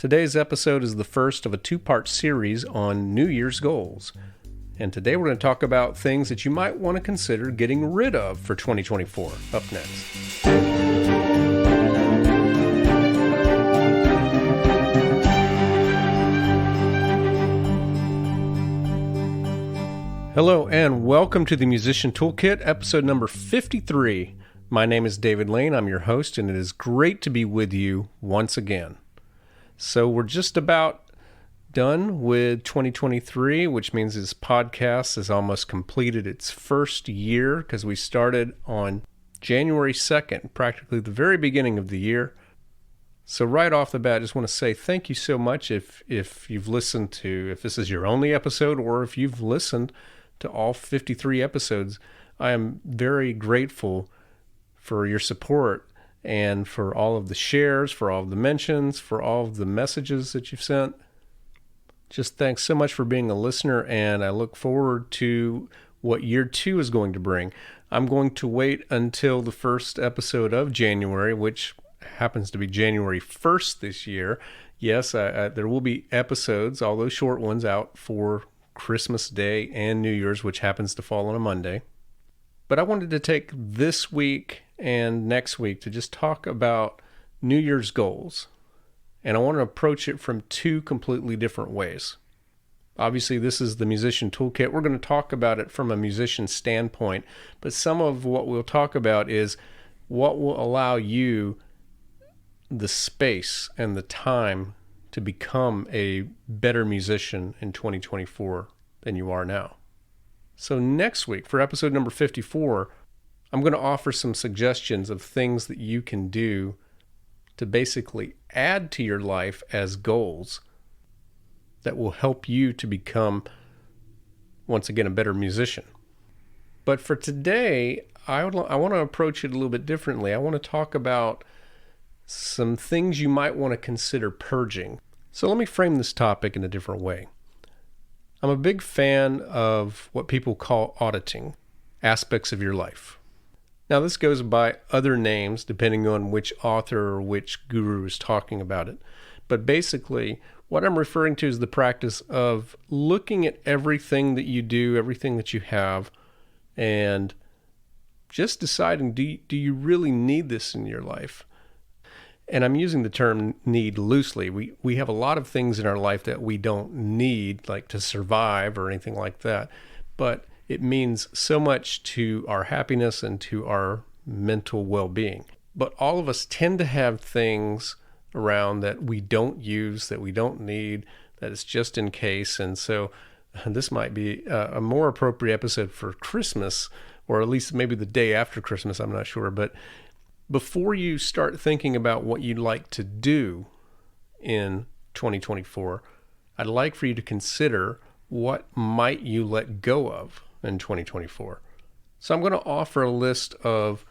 Today's episode is the first of a two-part series on New Year's goals. And today we're going to talk about things that you might want to consider getting rid of for 2024. Up next. Hello and welcome to the Musician Toolkit, episode number 53. My name is David Lane. I'm your host, and it is great to be with you once again. So we're just about done with 2023, which means this podcast has almost completed its first year because we started on January 2nd, practically the very beginning of the year. So right off the bat, I just want to say thank you so much if you've listened to, if this is your only episode or if you've listened to all 53 episodes. I am very grateful for your support and for all of the shares, for all of the mentions, for all of the messages that you've sent. Just thanks so much for being a listener, and I look forward to what year 2 is going to bring. I'm going to wait until the first episode of January, which happens to be January 1st this year. Yes, there will be episodes, although short ones, out for Christmas Day and New Year's, which happens to fall on a Monday. But I wanted to take this week and next week to just talk about New Year's goals. And I want to approach it from two completely different ways. Obviously, this is the Musician Toolkit. We're going to talk about it from a musician standpoint, but some of what we'll talk about is what will allow you the space and the time to become a better musician in 2024 than you are now. So next week, for episode number 54, I'm going to offer some suggestions of things that you can do to basically add to your life as goals that will help you to become, once again, a better musician. But for today, I want to approach it a little bit differently. I want to talk about some things you might want to consider purging. So let me frame this topic in a different way. I'm a big fan of what people call auditing aspects of your life. Now, this goes by other names depending on which author or which guru is talking about it. But basically, what I'm referring to is the practice of looking at everything that you do, everything that you have, and just deciding, do you really need this in your life? And I'm using the term need loosely. We have a lot of things in our life that we don't need, like to survive or anything like that. But it means so much to our happiness and to our mental well-being. But all of us tend to have things around that we don't use, that we don't need, that it's just in case. And so this might be a more appropriate episode for Christmas, or at least maybe the day after Christmas, I'm not sure. But before you start thinking about what you'd like to do in 2024, I'd like for you to consider what might you let go of in 2024. So I'm going to offer a list of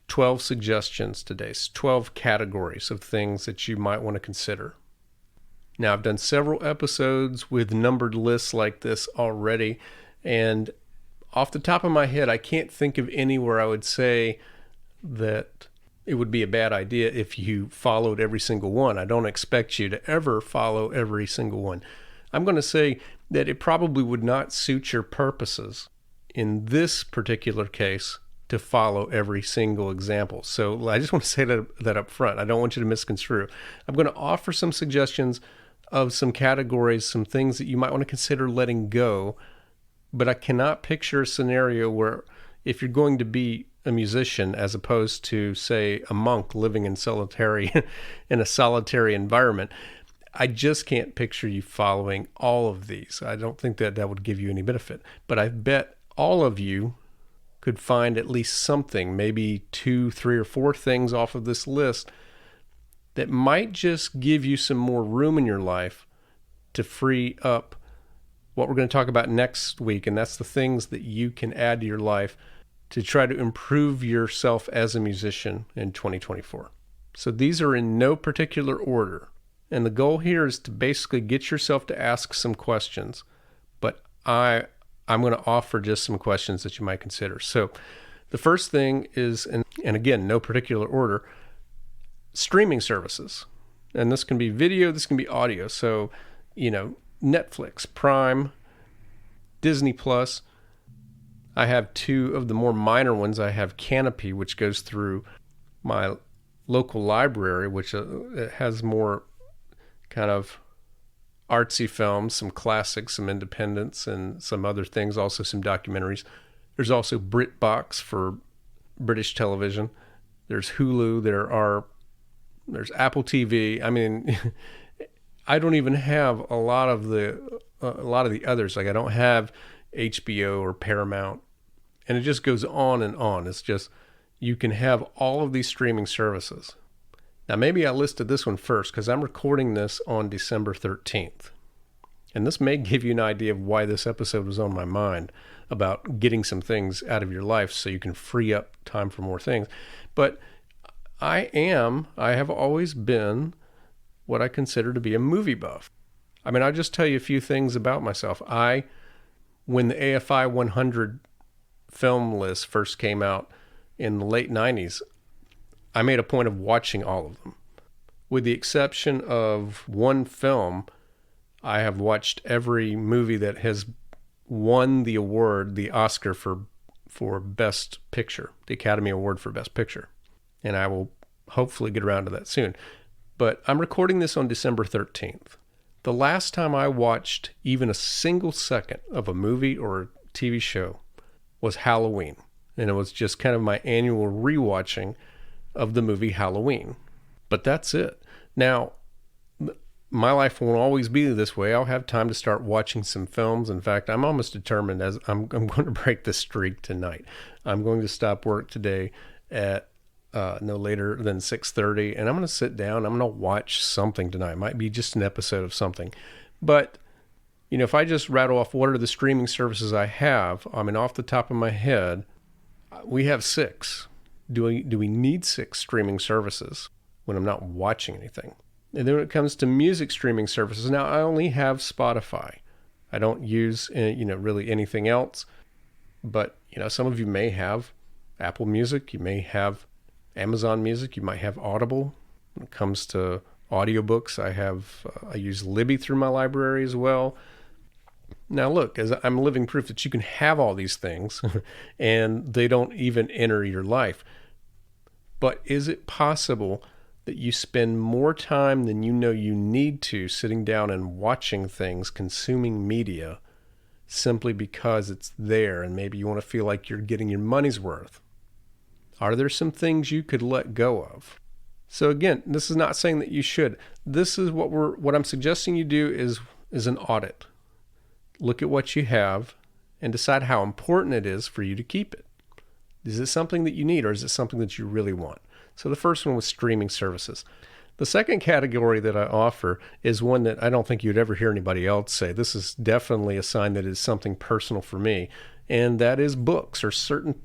12 suggestions today, 12 categories of things that you might want to consider. Now, I've done several episodes with numbered lists like this already, and off the top of my head, I can't think of any where I would say that it would be a bad idea if you followed every single one. I don't expect you to ever follow every single one. I'm going to say that it probably would not suit your purposes in this particular case to follow every single example. So I just want to say that up front. I don't want you to misconstrue. I'm going to offer some suggestions of some categories, some things that you might want to consider letting go, but I cannot picture a scenario where if you're going to be a musician as opposed to, say, a monk living in a solitary environment, I just can't picture you following all of these. I don't think that would give you any benefit. But I bet all of you could find at least something, maybe 2, 3, or 4 things off of this list that might just give you some more room in your life to free up what we're going to talk about next week. And that's the things that you can add to your life to try to improve yourself as a musician in 2024. So these are in no particular order. And the goal here is to basically get yourself to ask some questions. But I'm going to offer just some questions that you might consider. So the first thing is, and again, no particular order, streaming services. And this can be video, this can be audio. So, Netflix, Prime, Disney Plus. I have two of the more minor ones. I have Canopy, which goes through my local library, which it has more kind of artsy films, some classics, some independents, and some other things, also some documentaries. There's also BritBox for British television. There's Hulu. There's Apple TV. I mean, I don't even have a lot of the others. Like I don't have HBO or Paramount, and it just goes on and on. It's just you can have all of these streaming services. Now, maybe I listed this one first because I'm recording this on December 13th. And this may give you an idea of why this episode was on my mind about getting some things out of your life so you can free up time for more things. But I have always been what I consider to be a movie buff. I mean, I'll just tell you a few things about myself. When the AFI 100 film list first came out in the late 90s, I made a point of watching all of them. With the exception of one film, I have watched every movie that has won the award, the Oscar for Best Picture, the Academy Award for Best Picture. And I will hopefully get around to that soon. But I'm recording this on December 13th. The last time I watched even a single second of a movie or a TV show was Halloween. And it was just kind of my annual rewatching of the movie Halloween. But that's it. Now, my life won't always be this way. I'll have time to start watching some films. In fact, I'm almost determined as I'm going to break the streak tonight. I'm going to stop work today at no later than 6:30, and I'm going to sit down. I'm going to watch something tonight. It might be just an episode of something. But, if I just rattle off what are the streaming services I have, I mean, off the top of my head, we have 6. Do we need 6 streaming services when I'm not watching anything? And then when it comes to music streaming services, now I only have Spotify. I don't use, really anything else. But, some of you may have Apple Music. You may have Amazon Music. You might have Audible. When it comes to audiobooks, I use Libby through my library as well. Now look, as I'm living proof that you can have all these things and they don't even enter your life. But is it possible that you spend more time than you know you need to sitting down and watching things, consuming media, simply because it's there and maybe you want to feel like you're getting your money's worth? Are there some things you could let go of? So again, this is not saying that you should. This is what I'm suggesting you do is an audit. Look at what you have and decide how important it is for you to keep it. Is it something that you need, or is it something that you really want? So the first one was streaming services. The second category that I offer is one that I don't think you'd ever hear anybody else say. This is definitely a sign that is something personal for me, and that is books, or certain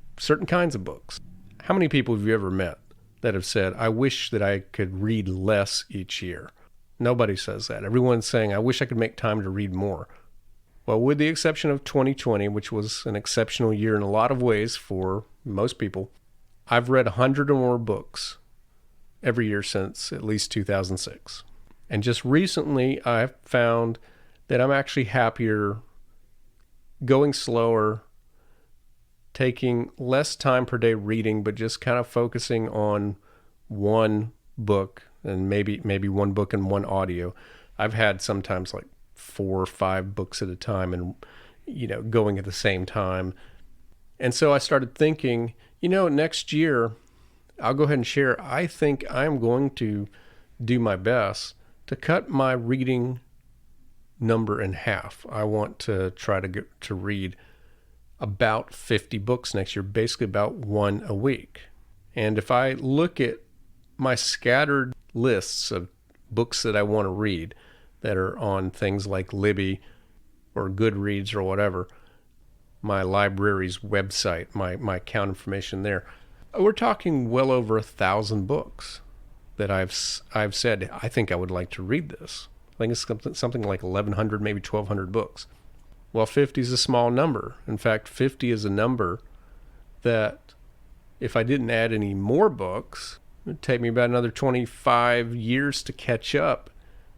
kinds of books. How many people have you ever met that have said, I wish that I could read less each year? Nobody says that. Everyone's saying, I wish I could make time to read more. Well, with the exception of 2020, which was an exceptional year in a lot of ways for most people, I've read 100 or more books every year since at least 2006. And just recently, I've found that I'm actually happier going slower, taking less time per day reading, but just kind of focusing on one book and maybe one book and one audio. I've had sometimes like 4 or 5 books at a time and, going at the same time. And so I started thinking, next year, I'll go ahead and share, I think I'm going to do my best to cut my reading number in half. I want to try to get to read about 50 books next year, basically about one a week. And if I look at my scattered lists of books that I want to read that are on things like Libby or Goodreads or whatever, my library's website, my account information there, we're talking well over 1,000 books that I've said, I think I would like to read this. I think it's something like 1,100, maybe 1,200 books. Well, 50 is a small number. In fact, 50 is a number that if I didn't add any more books, It'd take me about another 25 years to catch up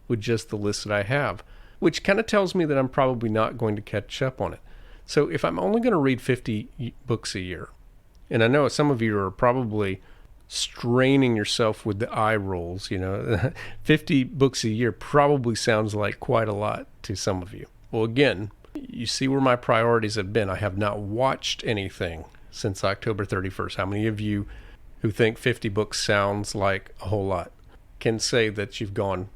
with just the list that I have, which kind of tells me that I'm probably not going to catch up on it. So if I'm only going to read 50 books a year, and I know some of you are probably straining yourself with the eye rolls, 50 books a year probably sounds like quite a lot to some of you. Well, again, you see where my priorities have been. I have not watched anything since October 31st. How many of you who think 50 books sounds like a whole lot can say that you've gone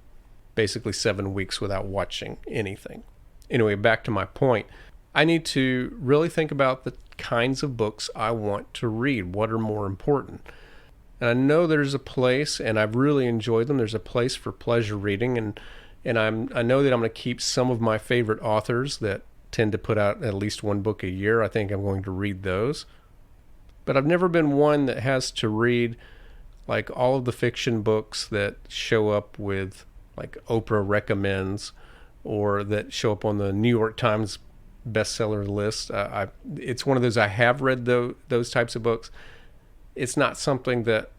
basically 7 weeks without watching anything? Anyway, back to my point. I need to really think about the kinds of books I want to read. What are more important? And I know there's a place, and I've really enjoyed them. There's a place for pleasure reading, and I know that I'm going to keep some of my favorite authors that tend to put out at least one book a year. I think I'm going to read those. But I've never been one that has to read like all of the fiction books that show up with like Oprah recommends, or that show up on the New York Times bestseller list. It's one of those, I have read those types of books. It's not something that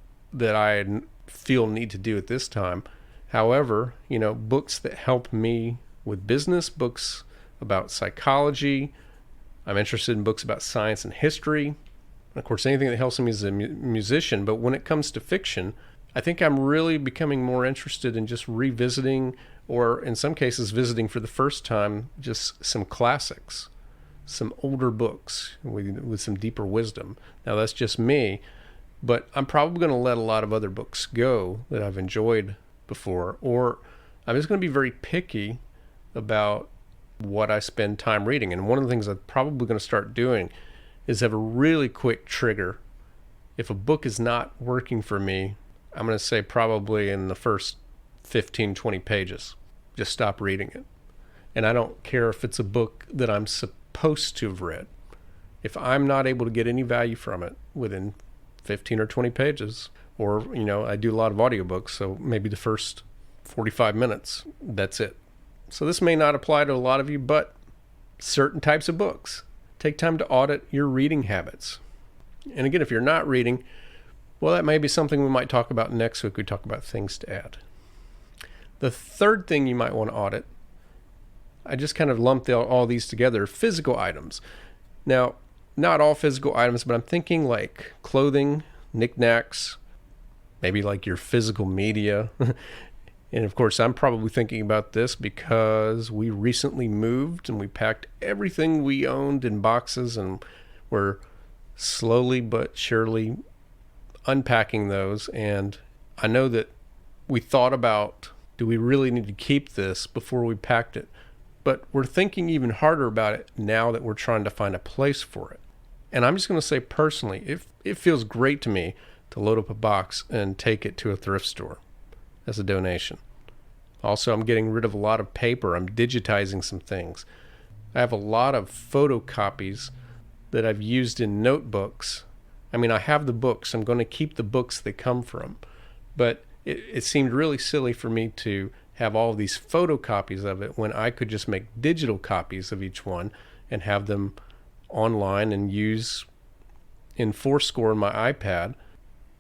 I feel need to do at this time. However, books that help me with business, books about psychology. I'm interested in books about science and history. And of course, anything that helps me as a musician. But when it comes to fiction, I think I'm really becoming more interested in just revisiting, or in some cases visiting for the first time, just some classics, some older books with some deeper wisdom. Now, that's just me, but I'm probably going to let a lot of other books go that I've enjoyed before, or I'm just going to be very picky about what I spend time reading. And one of the things I'm probably going to start doing is have a really quick trigger. If a book is not working for me, I'm going to say probably in the first 15, 20 pages, just stop reading it. And I don't care if it's a book that I'm supposed to have read. If I'm not able to get any value from it within 15 or 20 pages, or, I do a lot of audiobooks, so maybe the first 45 minutes, that's it. So this may not apply to a lot of you, but certain types of books. Take time to audit your reading habits. And again, if you're not reading, well, that may be something we might talk about next week. We talk about things to add. The third thing you might want to audit, I just kind of lumped all these together, physical items. Now, not all physical items, but I'm thinking like clothing, knickknacks, maybe like your physical media. And of course, I'm probably thinking about this because we recently moved and we packed everything we owned in boxes, and we're slowly but surely unpacking those. And I know that we thought about, do we really need to keep this before we packed it? But we're thinking even harder about it now that we're trying to find a place for it. And I'm just going to say personally, it feels great to me to load up a box and take it to a thrift store as a donation. Also, I'm getting rid of a lot of paper. I'm digitizing some things. I have a lot of photocopies that I've used in notebooks. I mean, I have the books. I'm going to keep the books they come from. But it seemed really silly for me to have all of these photocopies of it when I could just make digital copies of each one and have them online and use in Fourscore on my iPad,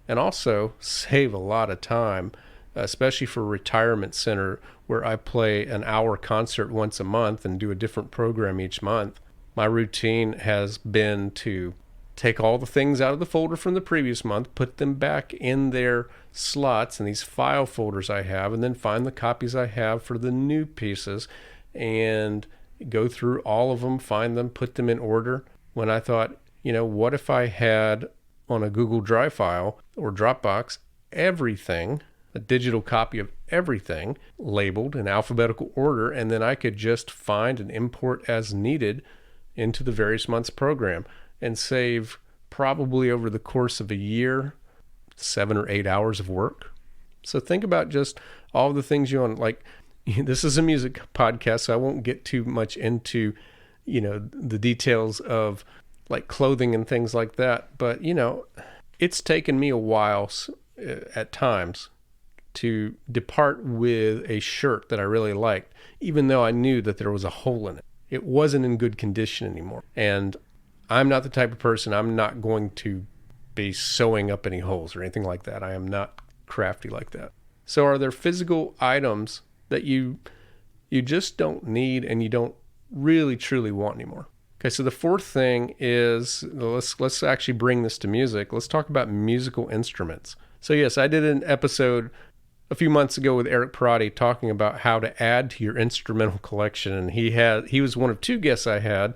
and also save a lot of time, especially for a retirement center where I play an hour concert once a month and do a different program each month. My routine has been to take all the things out of the folder from the previous month, put them back in their slots in these file folders I have, and then find the copies I have for the new pieces and go through all of them, find them, put them in order. When I thought, what if I had on a Google Drive file or Dropbox everything, a digital copy of everything labeled in alphabetical order, and then I could just find and import as needed into the various months program and save probably over the course of a year 7 or 8 hours of work. So think about just all the things you want. Like, this is a music podcast, so I won't get too much into the details of like clothing and things like that, but it's taken me a while at times to depart with a shirt that I really liked, even though I knew that there was a hole in it. It wasn't in good condition anymore. And I'm not the type of person, I'm not going to be sewing up any holes or anything like that. I am not crafty like that. So are there physical items that you just don't need and you don't really truly want anymore? Okay, so the fourth thing is, let's actually bring this to music. Let's talk about musical instruments. So yes, I did an episode a few months ago with Eric Perotti talking about how to add to your instrumental collection. And he was one of two guests I had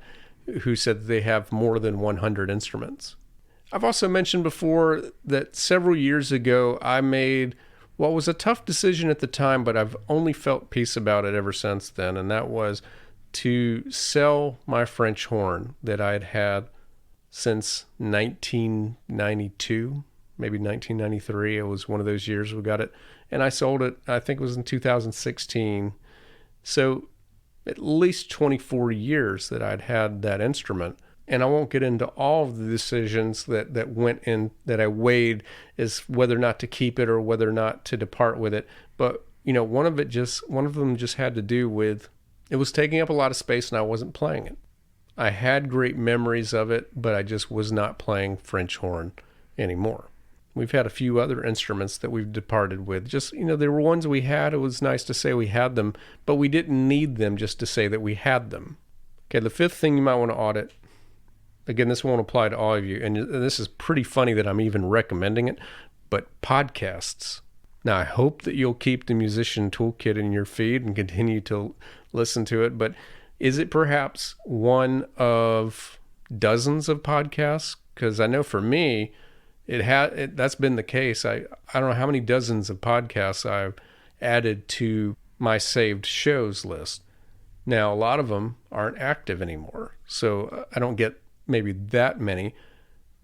who said that they have more than 100 instruments. I've also mentioned before that several years ago, I made what was a tough decision at the time, but I've only felt peace about it ever since then. And that was to sell my French horn that I had had since 1992, maybe 1993. It was one of those years we got it. And I sold it, I think it was in 2016. So at least 24 years that I'd had that instrument. And I won't get into all of the decisions that went in, that I weighed as whether or not to keep it or whether or not to depart with it. But, one of them just had to do with, it was taking up a lot of space and I wasn't playing it. I had great memories of it, but I just was not playing French horn anymore. We've had a few other instruments that we've departed with. Just, there were ones we had. It was nice to say we had them, but we didn't need them just to say that we had them. Okay, the fifth thing you might want to audit. Again, this won't apply to all of you. And this is pretty funny that I'm even recommending it, but podcasts. Now, I hope that you'll keep the Musician Toolkit in your feed and continue to listen to it, but is it perhaps one of dozens of podcasts? Because I know for me, that's been the case. I don't know how many dozens of podcasts I've added to my saved shows list. Now, a lot of them aren't active anymore, so I don't get maybe that many.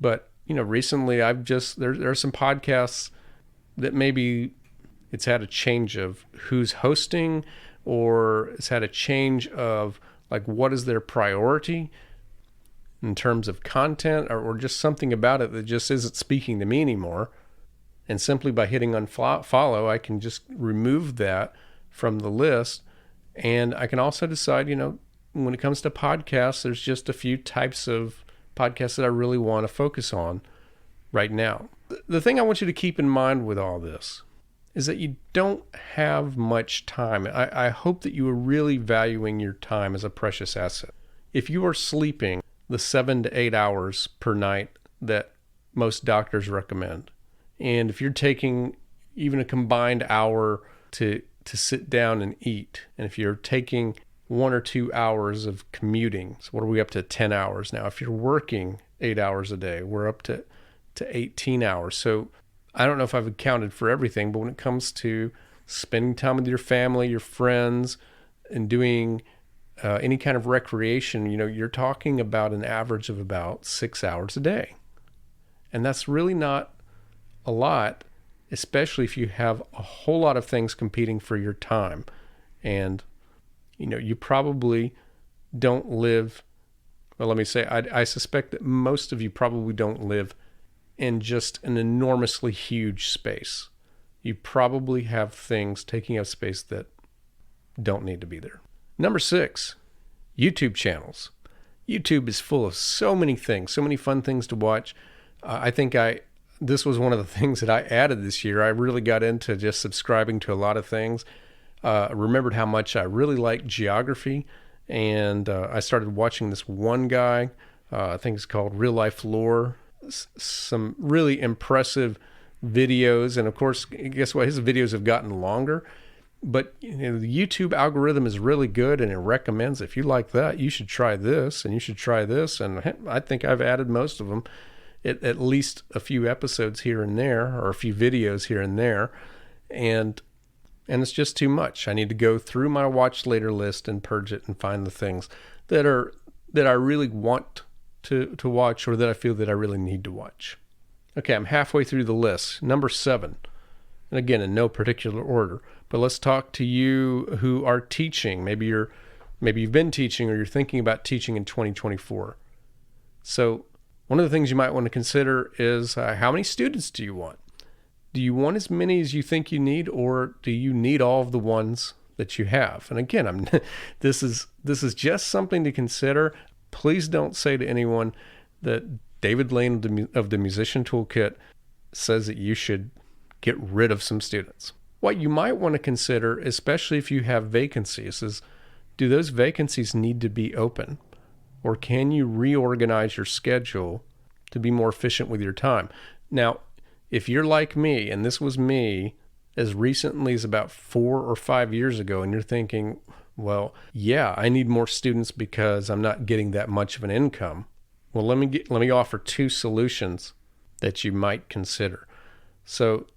But, recently there are some podcasts that maybe it's had a change of who's hosting, or it's had a change of like what is their priority in terms of content, or just something about it that just isn't speaking to me anymore. And simply by hitting unfollow, I can just remove that from the list. And I can also decide, when it comes to podcasts, there's just a few types of podcasts that I really want to focus on right now. The thing I want you to keep in mind with all this is that you don't have much time. I hope that you are really valuing your time as a precious asset. If you are sleeping the 7 to 8 hours per night that most doctors recommend, and if you're taking even a combined hour to sit down and eat, and if you're taking 1 or 2 hours of commuting, so what are we up to? 10 hours now. If you're working 8 hours a day, we're up to 18 hours. So I don't know if I've accounted for everything, but when it comes to spending time with your family, your friends, and doing any kind of recreation, you're talking about an average of about 6 hours a day. And that's really not a lot, especially if you have a whole lot of things competing for your time. And, you probably don't live, well, let me say, I suspect that most of you probably don't live in just an enormously huge space. You probably have things taking up space that don't need to be there. Number 6, YouTube channels. YouTube is full of so many things, so many fun things to watch. I think this was one of the things that I added this year. I really got into just subscribing to a lot of things. I remembered how much I really liked geography, and I started watching this one guy. I think it's called Real Life Lore. Some really impressive videos, and of course, guess what? His videos have gotten longer. But the YouTube algorithm is really good, and it recommends, if you like that, you should try this, and you should try this. And I think I've added most of them, at least a few episodes here and there, or a few videos here and there. And it's just too much. I need to go through my watch later list and purge it and find the things that I really want to watch, or that I feel that I really need to watch. Okay, I'm halfway through the list. Number 7. And again, in no particular order, but let's talk to you who are teaching. Maybe you've been teaching, or you're thinking about teaching in 2024. So one of the things you might want to consider is how many students do you want? Do you want as many as you think you need, or do you need all of the ones that you have? And again, this is just something to consider. Please don't say to anyone that David Lane of the Musician Toolkit says that you should get rid of some students. What you might want to consider, especially if you have vacancies, is do those vacancies need to be open? Or can you reorganize your schedule to be more efficient with your time? Now, if you're like me, and this was me as recently as about 4 or 5 years ago, and you're thinking, well, yeah, I need more students because I'm not getting that much of an income. Well, let me offer 2 solutions that you might consider. So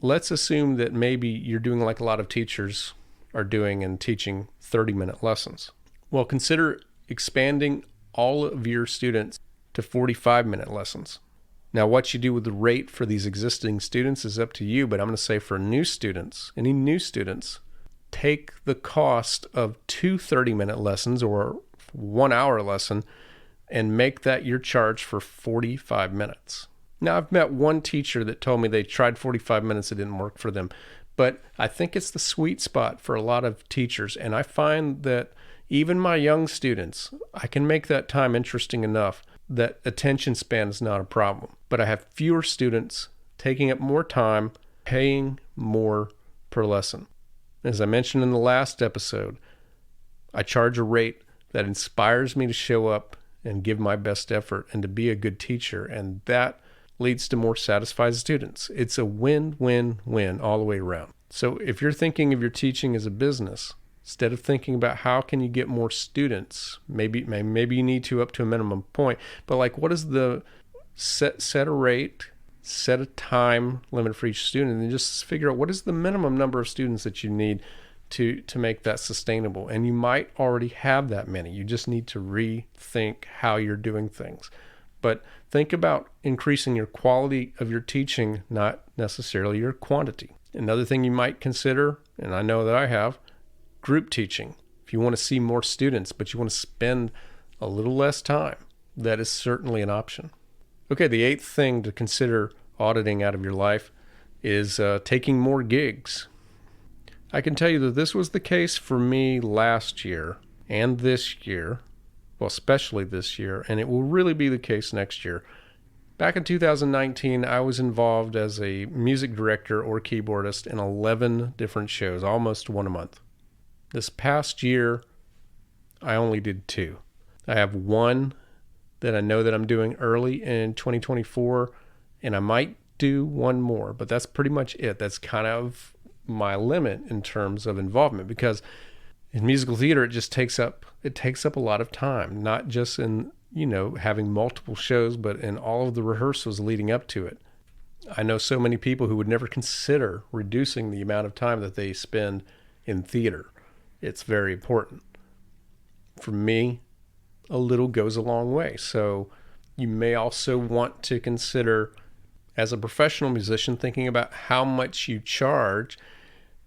let's assume that maybe you're doing like a lot of teachers are doing and teaching 30-minute lessons. Well, consider expanding all of your students to 45-minute lessons. Now, what you do with the rate for these existing students is up to you, but I'm going to say for new students, any new students, take the cost of 2 30-minute lessons or 1 hour lesson and make that your charge for 45 minutes. Now, I've met one teacher that told me they tried 45 minutes, it didn't work for them. But I think it's the sweet spot for a lot of teachers. And I find that even my young students, I can make that time interesting enough that attention span is not a problem. But I have fewer students taking up more time, paying more per lesson. As I mentioned in the last episode, I charge a rate that inspires me to show up and give my best effort and to be a good teacher. And that leads to more satisfied students. It's a win-win-win all the way around. So if you're thinking of your teaching as a business, instead of thinking about how can you get more students, maybe you need to up to a minimum point, but like what is the set a rate, set a time limit for each student, and just figure out what is the minimum number of students that you need to make that sustainable. And you might already have that many. You just need to rethink how you're doing things. But think about increasing your quality of your teaching, not necessarily your quantity. Another thing you might consider, and I know that I have, group teaching. If you want to see more students, but you want to spend a little less time, that is certainly an option. Okay, the 8th thing to consider auditing out of your life is taking more gigs. I can tell you that this was the case for me last year and this year, well, especially this year, and it will really be the case next year. Back in 2019, I was involved as a music director or keyboardist in 11 different shows, almost one a month. This past year, I only did 2. I have one that I know that I'm doing early in 2024, and I might do one more, but that's pretty much it. That's kind of my limit in terms of involvement, because in musical theater, it takes up a lot of time, not just in, having multiple shows, but in all of the rehearsals leading up to it. I know so many people who would never consider reducing the amount of time that they spend in theater. It's very important. For me, a little goes a long way. So you may also want to consider, as a professional musician, thinking about how much you charge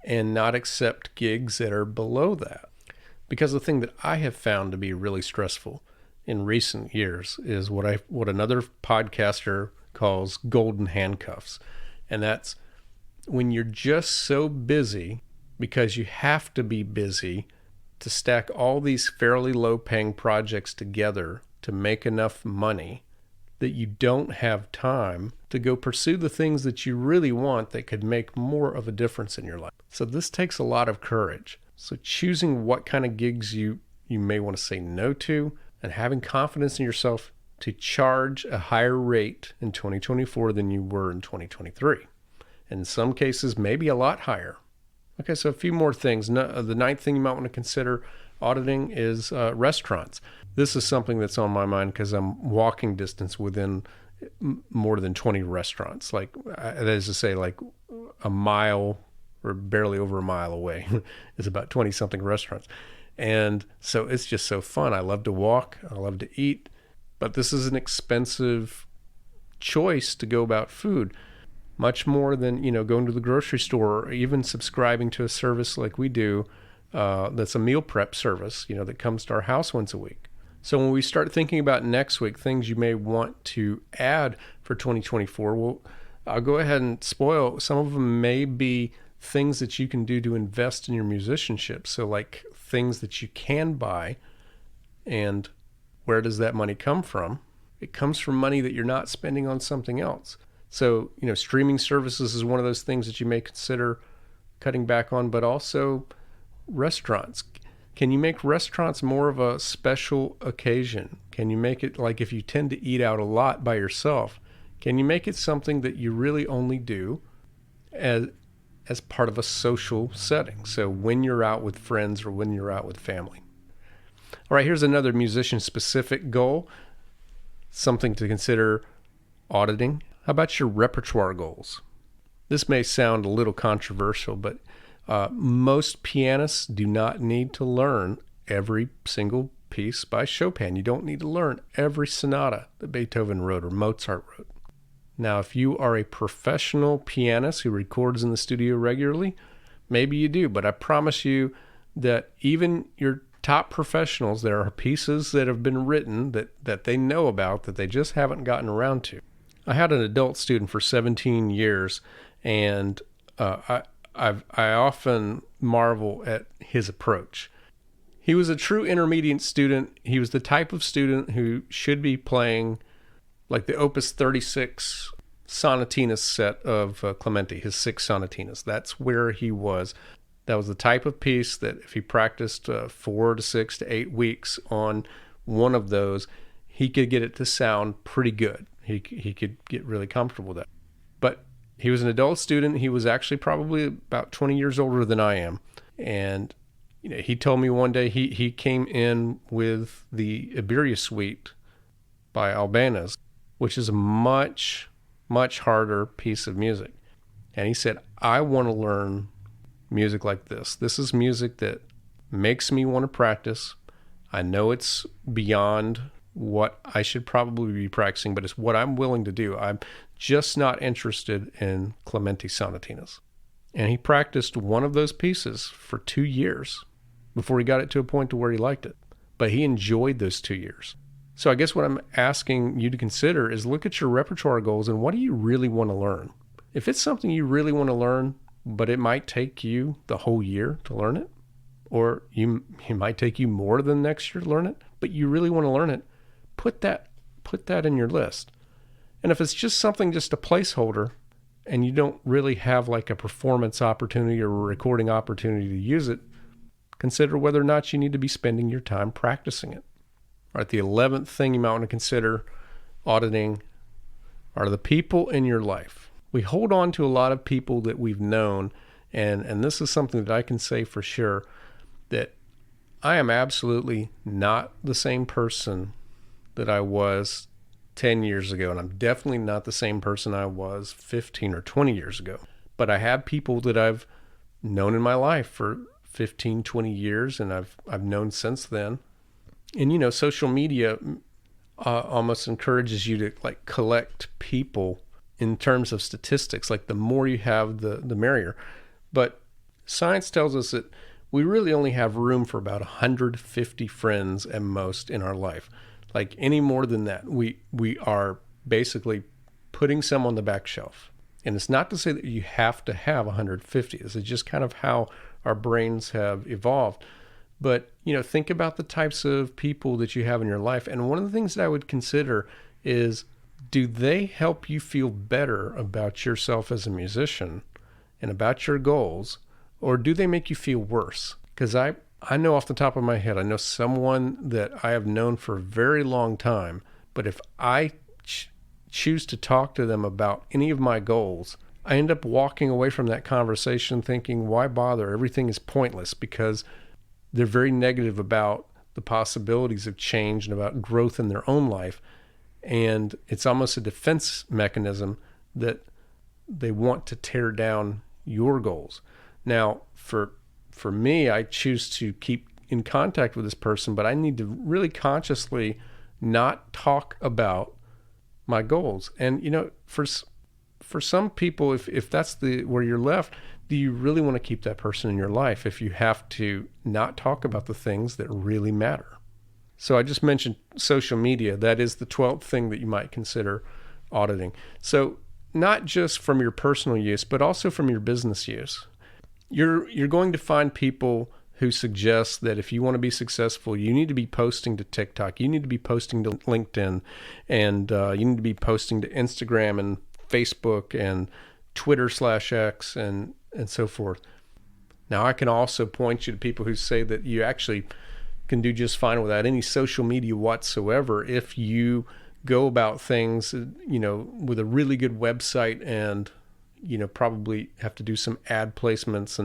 and not accept gigs that are below that. Because the thing that I have found to be really stressful in recent years is what another podcaster calls golden handcuffs. And that's when you're just so busy because you have to be busy to stack all these fairly low-paying projects together to make enough money that you don't have time to go pursue the things that you really want that could make more of a difference in your life. So this takes a lot of courage. So choosing what kind of gigs you may want to say no to, and having confidence in yourself to charge a higher rate in 2024 than you were in 2023. In some cases, maybe a lot higher. Okay, so a few more things. The 9th thing you might want to consider auditing is restaurants. This is something that's on my mind because I'm walking distance within more than 20 restaurants. Like, that is to say, like a mile or barely over a mile away is about 20-something restaurants. And so it's just so fun. I love to walk. I love to eat. But this is an expensive choice to go about food. Much more than, going to the grocery store or even subscribing to a service like we do that's a meal prep service, that comes to our house once a week. So when we start thinking about next week, things you may want to add for 2024, well, I'll go ahead and spoil. Some of them may be things that you can do to invest in your musicianship. So like things that you can buy, and where does that money come from? It comes from money that you're not spending on something else. So, streaming services is one of those things that you may consider cutting back on, but also restaurants. Can you make restaurants more of a special occasion? Can you make it like if you tend to eat out a lot by yourself, can you make it something that you really only do as part of a social setting? So when you're out with friends or when you're out with family. All right, here's another musician-specific goal, something to consider auditing. How about your repertoire goals? This may sound a little controversial, but most pianists do not need to learn every single piece by Chopin. You don't need to learn every sonata that Beethoven wrote or Mozart wrote. Now, if you are a professional pianist who records in the studio regularly, maybe you do, but I promise you that even your top professionals, there are pieces that have been written that they know about that they just haven't gotten around to. I had an adult student for 17 years, and I often marvel at his approach. He was a true intermediate student. He was the type of student who should be playing like the Opus 36 Sonatinas set of Clementi, his 6 Sonatinas. That's where he was. That was the type of piece that if he practiced 4 to 6 to 8 weeks on one of those, he could get it to sound pretty good. He could get really comfortable with that. But he was an adult student. He was actually probably about 20 years older than I am. And he told me one day he came in with the Iberia Suite by Albanese, which is a much, much harder piece of music. And he said, I want to learn music like this. This is music that makes me want to practice. I know it's beyond what I should probably be practicing, but it's what I'm willing to do. I'm just not interested in Clementi Sonatinas. And he practiced one of those pieces for 2 years before he got it to a point to where he liked it. But he enjoyed those 2 years. So I guess what I'm asking you to consider is look at your repertoire goals and what do you really want to learn? If it's something you really want to learn, but it might take you the whole year to learn it, or it might take you more than next year to learn it, but you really want to learn it, put that in your list. And if it's just something, just a placeholder, and you don't really have like a performance opportunity or a recording opportunity to use it, consider whether or not you need to be spending your time practicing it. All right, the 11th thing you might want to consider auditing are the people in your life. We hold on to a lot of people that we've known, and this is something that I can say for sure, that I am absolutely not the same person that I was 10 years ago, and I'm definitely not the same person I was 15 or 20 years ago. But I have people that I've known in my life for 15, 20 years, and I've known since then. And social media almost encourages you to like collect people in terms of statistics. Like the more you have, the merrier. But science tells us that we really only have room for about 150 friends at most in our life. Like any more than that, we are basically putting some on the back shelf. And it's not to say that you have to have 150. This is just kind of how our brains have evolved. But, think about the types of people that you have in your life. And one of the things that I would consider is, do they help you feel better about yourself as a musician and about your goals, or do they make you feel worse? Because I know off the top of my head, I know someone that I have known for a very long time, but if I choose to talk to them about any of my goals, I end up walking away from that conversation thinking, why bother? Everything is pointless, because they're very negative about the possibilities of change and about growth in their own life. And it's almost a defense mechanism that they want to tear down your goals. Now, for me, I choose to keep in contact with this person, but I need to really consciously not talk about my goals. And, for some people, if that's where you're left, do you really want to keep that person in your life if you have to not talk about the things that really matter? So I just mentioned social media. That is the 12th thing that you might consider auditing. So not just from your personal use, but also from your business use. You're going to find people who suggests that if you want to be successful, you need to be posting to TikTok, you need to be posting to LinkedIn, and you need to be posting to Instagram and Facebook and Twitter/X and so forth. Now, I can also point you to people who say that you actually can do just fine without any social media whatsoever if you go about things, with a really good website and, probably have to do some ad placements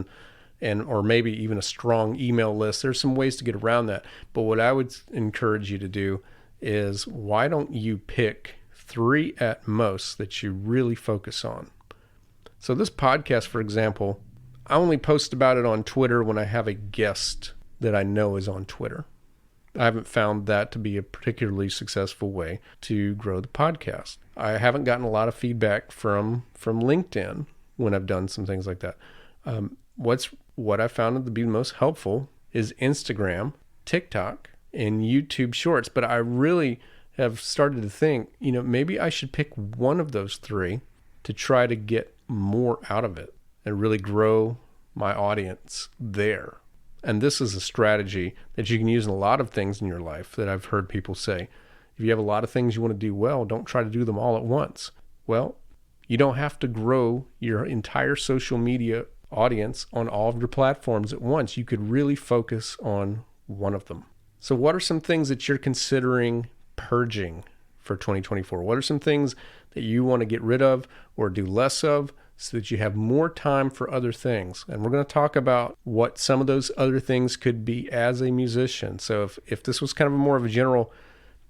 and or maybe even a strong email list. There's some ways to get around that. But what I would encourage you to do is, why don't you pick 3 at most that you really focus on? So this podcast, for example, I only post about it on Twitter when I have a guest that I know is on Twitter. I haven't found that to be a particularly successful way to grow the podcast. I haven't gotten a lot of feedback from LinkedIn when I've done some things like that. What I found to be the most helpful is Instagram, TikTok, and YouTube Shorts. But I really have started to think, maybe I should pick one of those 3 to try to get more out of it and really grow my audience there. And this is a strategy that you can use in a lot of things in your life that I've heard people say. If you have a lot of things you want to do well, don't try to do them all at once. Well, you don't have to grow your entire social media audience on all of your platforms at once. You could really focus on one of them. So what are some things that you're considering purging for 2024? What are some things that you want to get rid of or do less of so that you have more time for other things? And we're going to talk about what some of those other things could be as a musician. So if this was kind of more of a general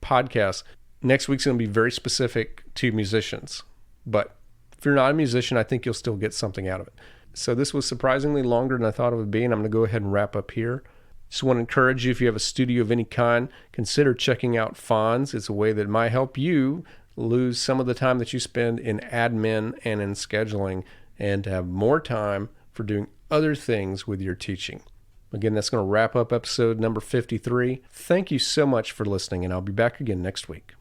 podcast, next week's going to be very specific to musicians. But if you're not a musician, I think you'll still get something out of it. So this was surprisingly longer than I thought it would be, and I'm going to go ahead and wrap up here. Just want to encourage you, if you have a studio of any kind, consider checking out Fonz. It's a way that might help you lose some of the time that you spend in admin and in scheduling, and to have more time for doing other things with your teaching. Again, that's going to wrap up episode number 53. Thank you so much for listening, and I'll be back again next week.